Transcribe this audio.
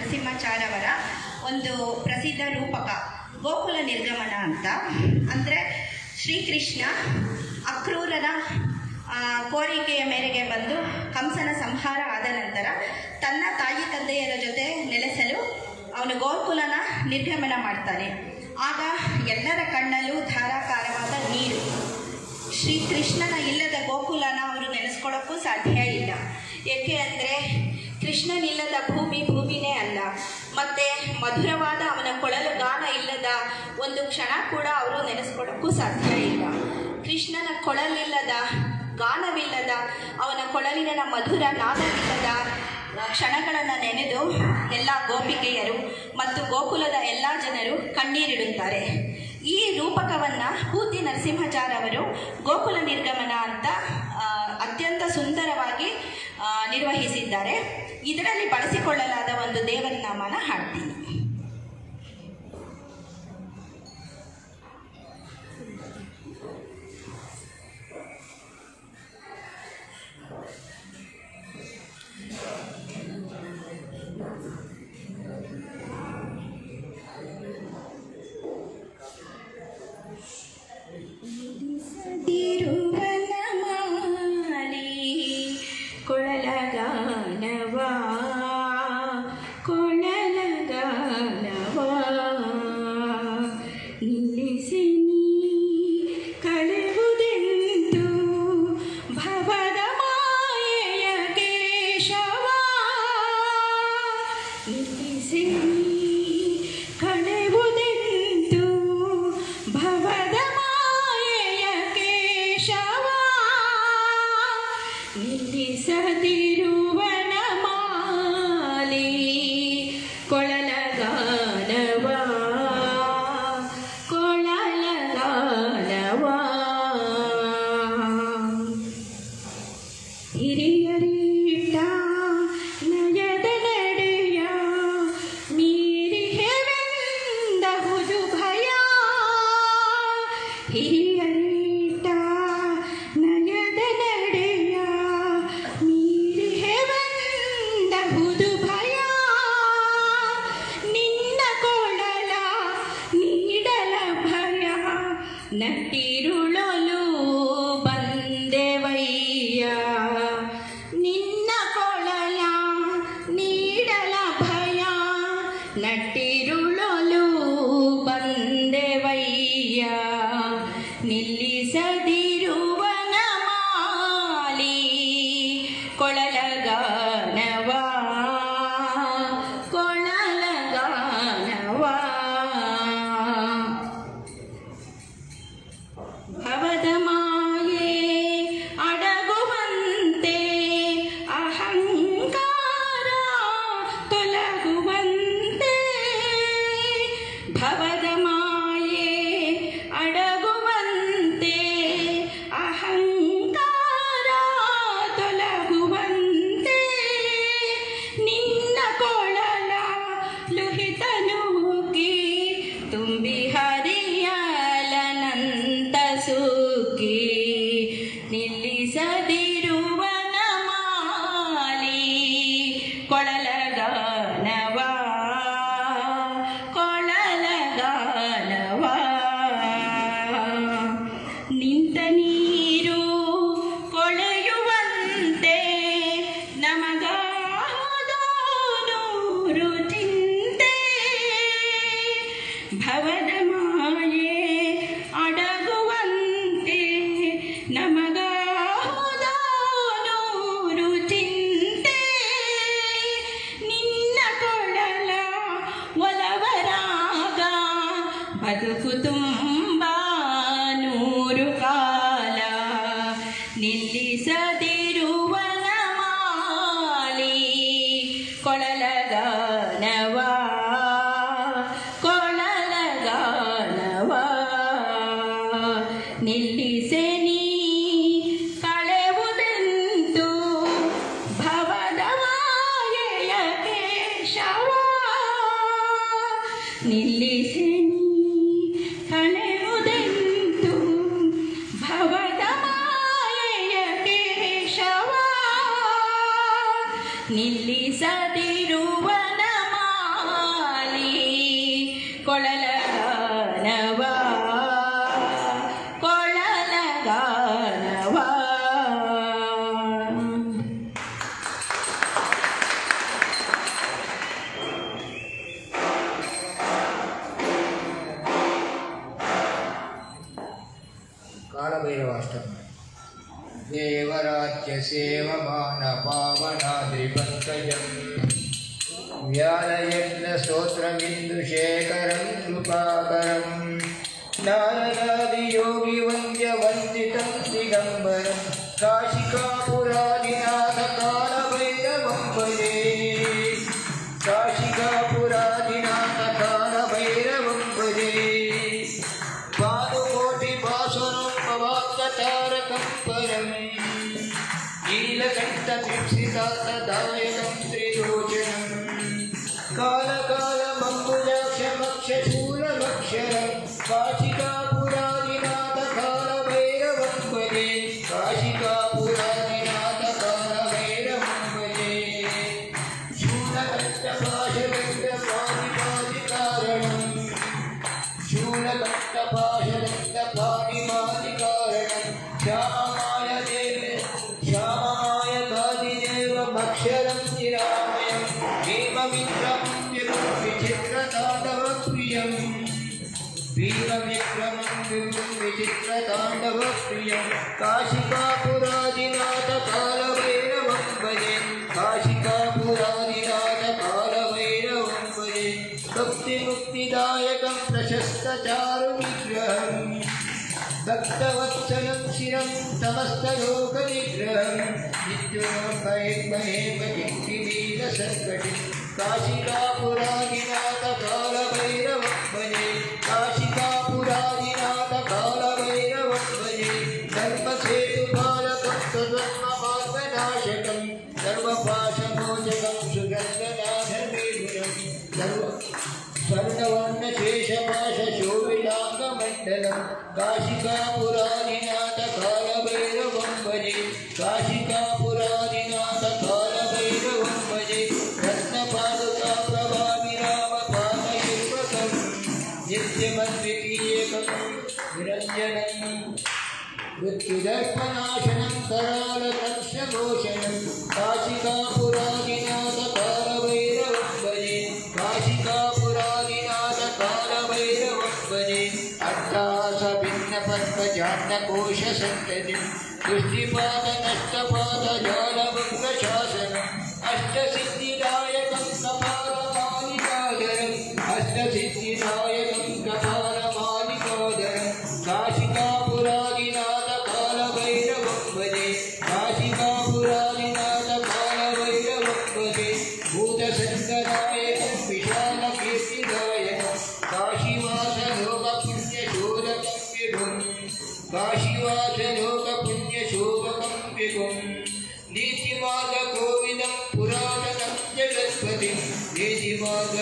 ನರಸಿಂಹಾಚಾರ್ಯವರ ಒಂದು ಪ್ರಸಿದ್ಧ ರೂಪಕ ಗೋಕುಲ ನಿರ್ಗಮನ ಅಂತ. ಅಂದರೆ ಶ್ರೀಕೃಷ್ಣ ಅಕ್ರೂರನ ಕೋರಿಕೆಯ ಮೇರೆಗೆ ಬಂದು ಕಂಸನ ಸಂಹಾರ ಆದ ನಂತರ ತನ್ನ ತಾಯಿ ತಂದೆಯರ ಜೊತೆ ನೆಲೆಸಲು ಅವನು ಗೋಕುಲನ ನಿರ್ಗಮನ ಮಾಡ್ತಾನೆ. ಆಗ ಎಲ್ಲರ ಕಣ್ಣಲ್ಲೂ ಧಾರಾಕಾರವಾದ ನೀರು. ಶ್ರೀಕೃಷ್ಣನ ಇಲ್ಲದ ಗೋಕುಲನ ಅವರು ನೆನೆಸ್ಕೊಳ್ಳೋಕ್ಕೂ ಸಾಧ್ಯ ಇಲ್ಲ. ಏಕೆ ಅಂದರೆ ಕೃಷ್ಣನಿಲ್ಲದ ಭೂಮಿ ಭೂಮಿನೇ ಅಲ್ಲ. ಮತ್ತು ಮಧುರವಾದ ಅವನ ಕೊಳಲು ಗಾನ ಇಲ್ಲದ ಒಂದು ಕ್ಷಣ ಕೂಡ ಅವರು ನೆನೆಸ್ಕೊಳ್ಳೋಕ್ಕೂ ಸಾಧ್ಯ ಇಲ್ಲ. ಕೃಷ್ಣನ ಕೊಳಲಿಲ್ಲದ, ಗಾನವಿಲ್ಲದ, ಅವನ ಕೊಳಲಿನ ಮಧುರ ನಾದವಿಲ್ಲದ ಕ್ಷಣಗಳನ್ನು ನೆನೆದು ಎಲ್ಲ ಗೋಪಿಕೆಯರು ಮತ್ತು ಗೋಕುಲದ ಎಲ್ಲ ಜನರು ಕಣ್ಣೀರಿಡುತ್ತಾರೆ. ಈ ರೂಪಕವನ್ನು ಪೂತಿ ನರಸಿಂಹಾಚಾರ್ಯವರು ಗೋಕುಲ ನಿರ್ಗಮನ ಅಂತ ಅತ್ಯಂತ ಸುಂದರವಾಗಿ ನಿರ್ವಹಿಸಿದ್ದಾರೆ. ಇದರಲ್ಲಿ ಬಳಸಿಕೊಳ್ಳಲಾದ ಒಂದು ದೇವರ ನಾಮನ ಹಾಡ್ತೀನಿ. ನಟ್ಟಿರುಳಲು ಬಂದೆವಯ್ಯ ನಿನ್ನ ಕೊಳಲ ನೀಡಲ ಭಯ. ನಟ್ಟಿರುಳಲು ಬಂದೆವಯ್ಯ ನಿಲ್ಲಿಸದಿರುವ ನಮಾಲಿ ಕೊಳಲಗಾನವ ಕೊಳಲಗಾನವ. ಭವದ ಮಾಯೆ ಅಡಗುವಂತೆ ಅಹಂಕಾರ ತೊಲಗುವಂತೆ. ಭವದ ಮಾಯೆ ಅಡಗುವಂತೆ ಅಹಂಕಾರ ತೊಲಗುವಂತೆ. ನಿನ್ನ ಕೊಳಲ ಲುಹಿತ ನೂಕಿ ತುಂಬಿ ಹರಿಯಲನಂತ ಸುಖಿ. ನಿಲ್ಲಿಸದಿರುವ ನಮಾಲಿ ಕೊಳಲಗಾನವ ಕೊಳಲಗಾನವ. ನಿಂತ ನೀರು ಕೊಳೆಯುವಂತೆ ನಮಗಾದ ನೂರು ಚಿಂತೆ. ಭವದ ಮಾಯೆ ಅಡಗುವಂತೆ ನಮಗಾದ ನೂರು ಚಿಂತೆ. ನಿನ್ನ ಕೊಳಲ ಒಲವರಾಗ ಬದುಕು ತುಂಬ ನೂರು ಕಾಲ. ನಿಲ್ಲಿಸದಿರುವ ನಮಾಲಿ ಕೊಳಲಗಾನವ ಕೊಳಲಗಾನವ. ನಿಲ್ಲಿಸೆ ನೀ ಕಳೆವುದೆಂದು ಭವದ ಮಾಯೆಯ ಕೇಶವ. ನಿಲ್ಲಿಸೆ ನೀ ಕಳೆವುದೆಂದು ಭವದ ಮಾಯೆಯ ಕೇಶವ. ನಿಲ್ಲಿಸದಿರುವ ನಮಾಲಿ सेवमानपावनाद्रिपङ्कजम् व्यालयज्ञस्तोत्रमिन्दुशेखरं कृपाकरं नारदादियोगिवन्द्यवन्दितं दिगम्बरं काशिकापुरादिनाथकालभैरवं भजे काशिकापुरादिनाथकालभैरवं भजे पादुकोटिपाशनं भवाब्दतारकं परम् नीलकण्ठदीक्षितार्थदायकं त्रिलोचनम् कालकालमम्बुजाक्षमक्षशूलमक्षरं काशिकापुरादिनाथकालभैरवं भजे काशिकापुरादिनाथकालभैरवं भजे शूलकण्ठपाशदण्डपादिपादिकारणं शूलकण्ठपाशदण्डपादिपादिकारणं श्याममाय देवे श्याममाय कादिदेवमक्षरं निरामयं भीमविक्रमं विचित्रताण्डवप्रियं भीमविक्रमं विचित्रताण्डवप्रियं काशिकापुरादिनाथकालभैरवं भजे काशिकापुरादिनाथकालभैरवं भजे भक्तिमुक्तिदायकं प्रशस्तचारुविग्रहं भक्तवत्सलं शिरं समस्तलोकनिग्रहं नित्योन्महेमहेमकिङ्किणीरसङ्कटिं काशिकापुरादिनाथकालभैरवं भजे काशिकापुरादिनाथकालभैरवं भजे धर्मसेतुपालकं स्वधर्ममार्गनाशकं सर्वपाशमोचकं सुगन्धनाथनिर्गुणं स्वर्णवर्णशेषपाशशोभिताङ्गमण्डलं काशिकापुरादिनाथकालभैरवं भजे काशिकापुरादिनाथकालभैरवं भजे रत्नपादुकाप्रभाविरामपादयुग्मकं नित्यमद्वितीयकं निरञ्जनं मृत्युदर्पनाशनं करालकर्षघोषणं काशिकापुरादिनाथकालभैरवं भजे काशिकापुरादिनाथकालभैरवं भजे अट्टासभिन्नपद्मजान्नकोशसन्ततिं दृष्टिपादनष्टपादजालभङ्गशासनम् अष्टसिद्धिदायकं कपालमालिकाधरम् अष्टसिद्धिदायकं कपालमालिकाधरं काशिकापुरादिनाथकालभैरवं भजे काशिकापुरादिनाथकालभैरवं भजे भूतसङ्गदायकं विशालकीर्तिदायकं काशीवासलोकपुण्यशोधकं विभुं काशीवासलोकपुण्यशोभकं विभुं नीतिमार्गकोविदं पुरातनं जगत्पतिं नीतिमार्ग